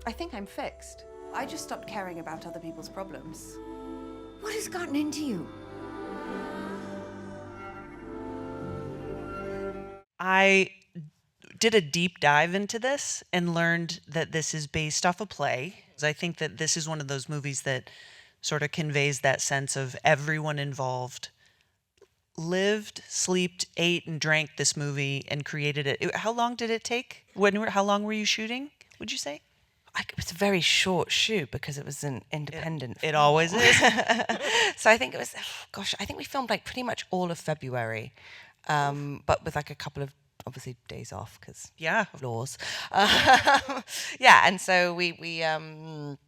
I think I'm fixed. I just stopped caring about other people's problems. What has gotten into you? I did a deep dive into this and learned that this is based off a play. I think that this is one of those movies that sort of conveys that sense of everyone involved lived, slept, ate, and drank this movie and created it. How long did it take? How long were you shooting, would you say? It was a very short shoot because it was an independent It film. always is. So I think it was, I think we filmed like pretty much all of February, but with like a couple of obviously days off because of laws. Yeah, and so it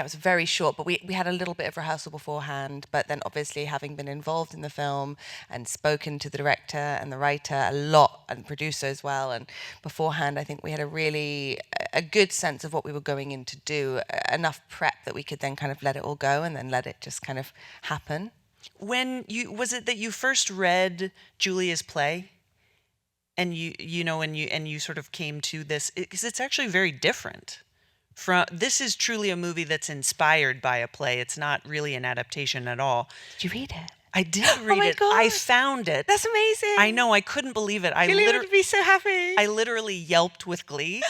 was very short, but we had a little bit of rehearsal beforehand. But then obviously having been involved in the film and spoken to the director and the writer a lot and producer as well, and beforehand I think we had a good sense of what we were going in to do, enough prep that we could then kind of let it all go and then let it just kind of happen. Was it that you first read Julia's play? And you sort of came to this, because it's actually very different. This is truly a movie that's inspired by a play. It's not really an adaptation at all. Did you read it? I did read it. God. I found it. That's amazing. I know. I couldn't believe it. Julia would be so happy. I literally yelped with glee.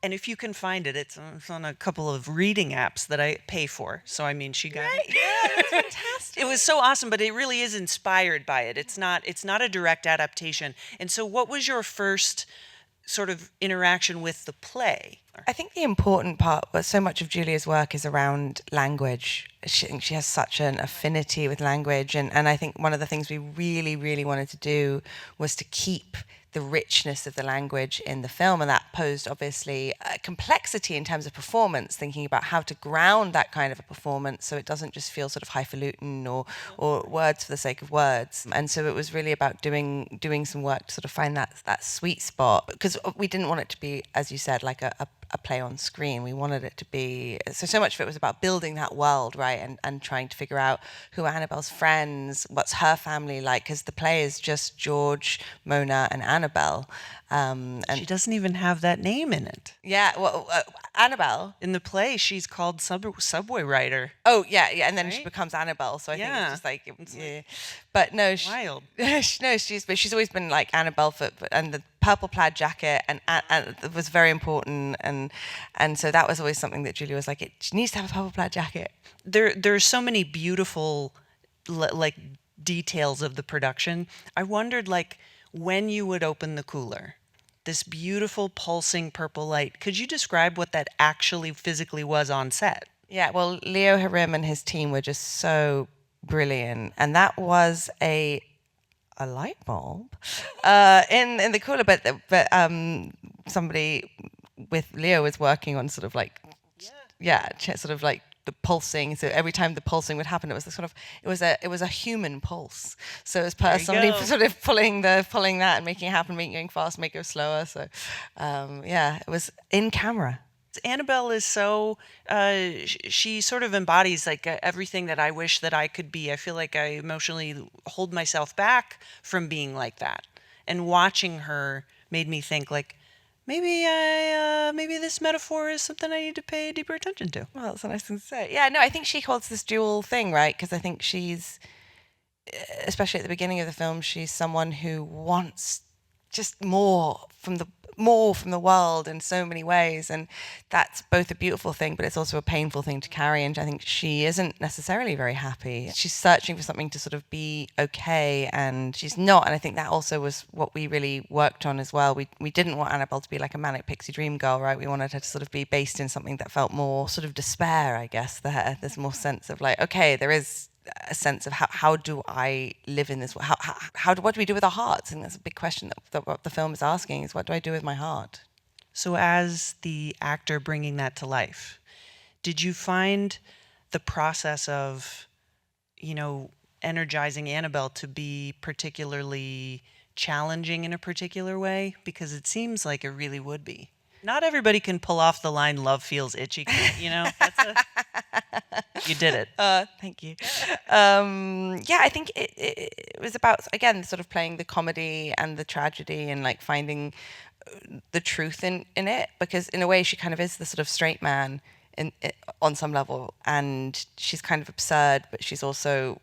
And if you can find it, it's on a couple of reading apps that I pay for. So, I mean, she got it. Yeah, that's fantastic. It was so awesome, but it really is inspired by it. It's not a direct adaptation. And so what was your first sort of interaction with the play? I think the important part, but so much of Julia's work is around language. She has such an affinity with language. And I think one of the things we really, really wanted to do was to keep the richness of the language in the film, and that posed obviously a complexity in terms of performance, thinking about how to ground that kind of a performance so it doesn't just feel sort of highfalutin or words for the sake of words. And so it was really about doing some work to sort of find that sweet spot, because we didn't want it to be, as you said, like a play on screen. We wanted it to be, so much of it was about building that world, right, and trying to figure out who are Annabelle's friends, what's her family like, because the play is just George, Mona, and Annabelle. And she doesn't even have that name in it. Yeah, well, Annabelle. In the play, she's called Subway Rider. Oh, yeah, and then right? She becomes Annabelle, so I think it's just like, yeah. But no, wild. She's always been like Annabelle, and the purple plaid jacket and it was very important, and so that was always something that Julia was like, she needs to have a purple plaid jacket. There's so many beautiful like details of the production. I wondered, like, when you would open the cooler, this beautiful pulsing purple light, could you describe what that actually physically was on set? Yeah, well, Leo Harim and his team were just so brilliant, and that was a light bulb in the cooler, but somebody with Leo was working on sort of like sort of like the pulsing. So every time the pulsing would happen, it was a human pulse. So it was somebody sort of pulling that and making it happen, making it going fast, make it go slower. So it was in camera. Annabelle is so, she sort of embodies like everything that I wish that I could be. I feel like I emotionally hold myself back from being like that. And watching her made me think, like, maybe this metaphor is something I need to pay deeper attention to. Well, that's a nice thing to say. Yeah, no, I think she holds this dual thing, right? Because I think she's, especially at the beginning of the film, she's someone who wants just more from the world in so many ways, and that's both a beautiful thing, but it's also a painful thing to carry. And I think she isn't necessarily very happy. She's searching for something to sort of be okay, and she's not. And I think that also was what we really worked on as well. We didn't want Annabelle to be like a manic pixie dream girl, right? We wanted her to sort of be based in something that felt more sort of despair, I guess. There's more sense of like, okay, there is a sense of how do I live in this? What do we do with our hearts? And that's a big question that what the film is asking, is what do I do with my heart? So as the actor bringing that to life, did you find the process of, energizing Annabelle to be particularly challenging in a particular way? Because it seems like it really would be. Not everybody can pull off the line, love feels itchy, you did it. Thank you. I think it was about, again, sort of playing the comedy and the tragedy, and like finding the truth in it, because in a way she kind of is the sort of straight man on some level, and she's kind of absurd, but she's also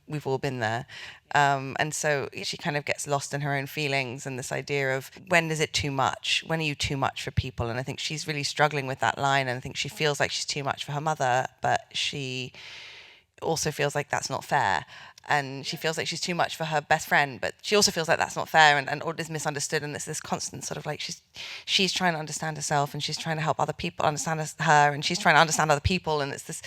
we've all been there, and so she kind of gets lost in her own feelings and this idea of when is it too much, when are you too much for people, and I think she's really struggling with that line, and I think she feels like she's too much for her mother, but she also feels like that's not fair, and she feels like she's too much for her best friend, but she also feels like that's not fair, and all is misunderstood, and it's this constant sort of like she's trying to understand herself, and she's trying to help other people understand her, and she's trying to understand other people, and it's this,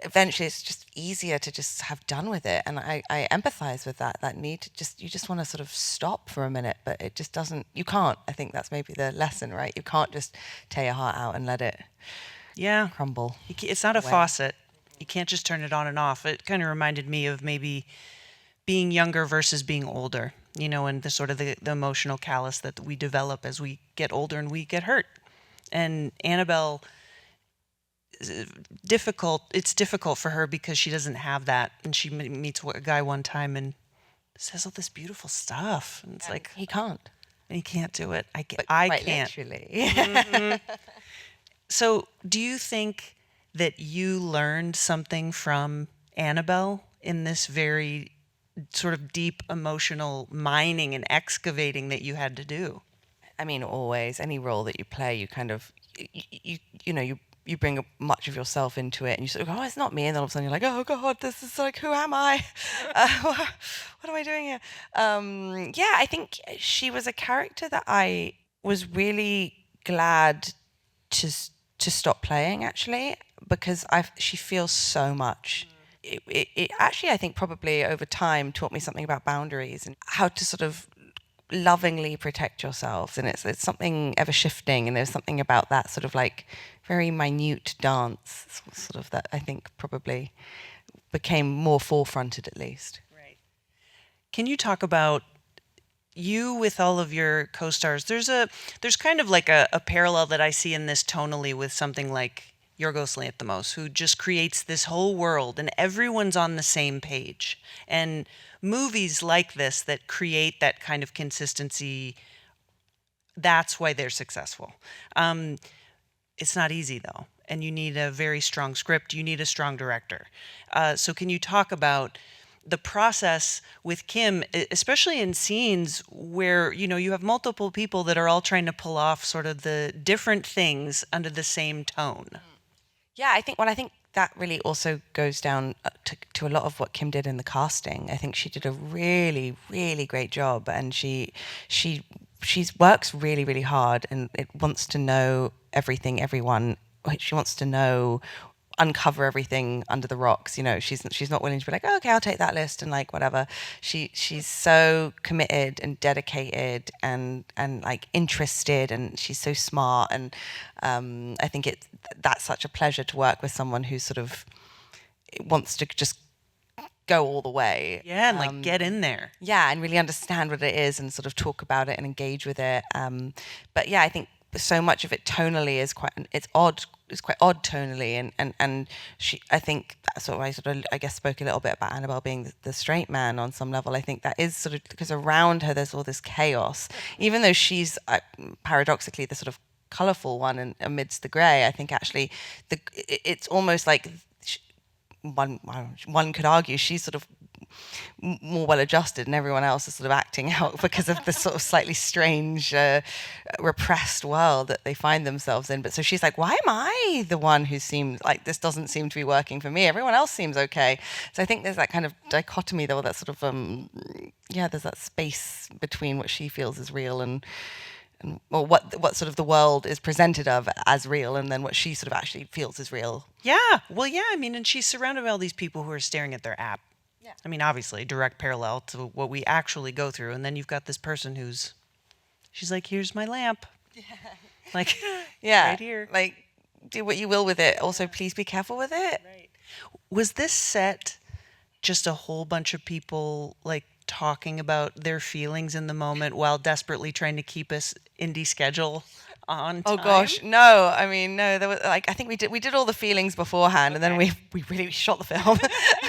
eventually it's just easier to just have done with it, and I empathize with that need to you just want to sort of stop for a minute, but it just doesn't, you can't. I think that's maybe the lesson, right? You can't just tear your heart out and let it crumble. It's not away. A faucet. You can't just turn it on and off. It kind of reminded me of maybe being younger versus being older, and the sort of the emotional callus that we develop as we get older and we get hurt. And Annabelle, it's difficult for her because she doesn't have that. And she meets a guy one time and says all this beautiful stuff. And it's like, he can't. He can't do it. I can't. Literally. Mm-hmm. So do you think that you learned something from Annabelle in this very sort of deep emotional mining and excavating that you had to do? I mean, always, any role that you play, you kind of, you bring much of yourself into it, and you sort of go, oh, it's not me, and then all of a sudden you're like, oh God, this is like, who am I? What am I doing here? I think she was a character that I was really glad to stop playing, actually, because she feels so much. It actually, I think, probably over time taught me something about boundaries and how to sort of lovingly protect yourself. And it's something ever shifting, and there's something about that sort of like very minute dance, sort of, that I think probably became more forefronted, at least. Right. Can you talk about you with all of your co-stars? There's kind of like a parallel that I see in this tonally with something like Yorgos Lanthimos, who just creates this whole world and everyone's on the same page. And movies like this that create that kind of consistency, that's why they're successful. It's not easy, though, and you need a very strong script. You need a strong director. So can you talk about the process with Kim, especially in scenes where, you have multiple people that are all trying to pull off sort of the different things under the same tone? Yeah, I think that really also goes down to a lot of what Kim did in the casting. I think she did a really, really great job, and she works really, really hard, and it wants to know everything, everyone. She wants to uncover everything under the rocks. She's not willing to be like, oh, okay, I'll take that list and like whatever. She's so committed and dedicated and like interested, and she's so smart, and I think that's such a pleasure to work with someone who sort of wants to just go all the way. Yeah, and like get in there. Yeah, and really understand what it is and sort of talk about it and engage with it. But yeah, I think so much of it tonally is quite odd tonally, and she, I think that's what I guess spoke a little bit about Annabelle being the straight man on some level. I think that is sort of because around her there's all this chaos, even though she's paradoxically the sort of colourful one and amidst the grey. I think actually it's almost like one could argue she's sort of more well adjusted, and everyone else is sort of acting out because of the sort of slightly strange repressed world that they find themselves in. But so she's like, why am I the one who seems like this doesn't seem to be working for me? Everyone else seems okay. So I think there's that kind of dichotomy though, that sort of there's that space between what she feels is real and or what sort of the world is presented of as real, and then what she sort of actually feels is real. Yeah, well, yeah, I mean, and she's surrounded by all these people who are staring at their app. Yeah. I mean, obviously, direct parallel to what we actually go through, and then you've got this person she's like, here's my lamp. Yeah. Like, yeah, right here. Like, do what you will with it. Also, please be careful with it. Right. Was this set just a whole bunch of people, like, talking about their feelings in the moment while desperately trying to keep us indie schedule on time? Oh gosh, no. I mean, no. There was like, I think we did all the feelings beforehand, okay. And then we really shot the film.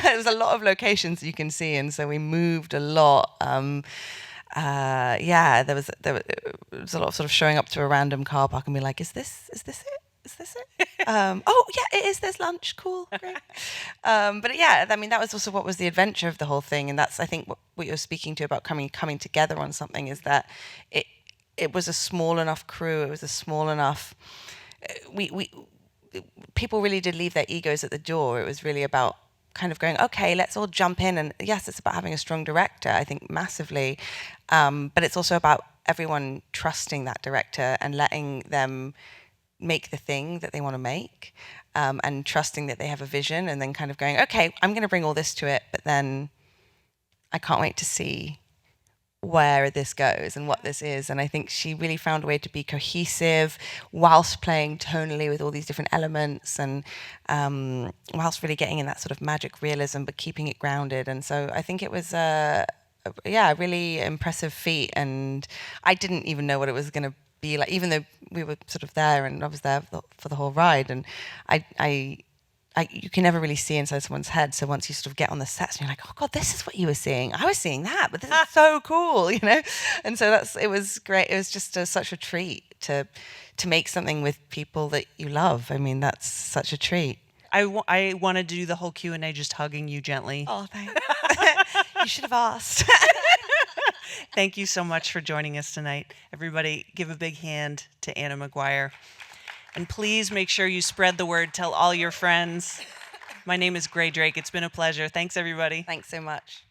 There was a lot of locations you can see, and so we moved a lot. yeah, there was a lot of sort of showing up to a random car park and be like, is this it? Is this it? Oh yeah, it is. There's lunch. Cool, great. But yeah, I mean, that was also what was the adventure of the whole thing, and that's I think what you're speaking to about coming together on something is that it was a small enough crew. It was a small enough. We people really did leave their egos at the door. It was really about kind of going, okay, let's all jump in. And yes, it's about having a strong director, I think massively. But it's also about everyone trusting that director and letting them make the thing that they want to make, and trusting that they have a vision, and then kind of going, okay, I'm going to bring all this to it, but then I can't wait to see where this goes and what this is. And I think she really found a way to be cohesive whilst playing tonally with all these different elements, and whilst really getting in that sort of magic realism but keeping it grounded. And so I think it was a really impressive feat, and I didn't even know what it was going to be like, even though we were sort of there and I was there for the whole ride. And you can never really see inside someone's head. So once you sort of get on the sets and you're like, oh God, this is what you were seeing. I was seeing that, but this is so cool, you know? And so it was great. It was just such a treat to make something with people that you love. I mean, that's such a treat. I wanted to do the whole Q&A just hugging you gently. Oh, thanks. You should have asked. Thank you so much for joining us tonight. Everybody, give a big hand to Anna Maguire. And please make sure you spread the word. Tell all your friends. My name is Grae Drake. It's been a pleasure. Thanks, everybody. Thanks so much.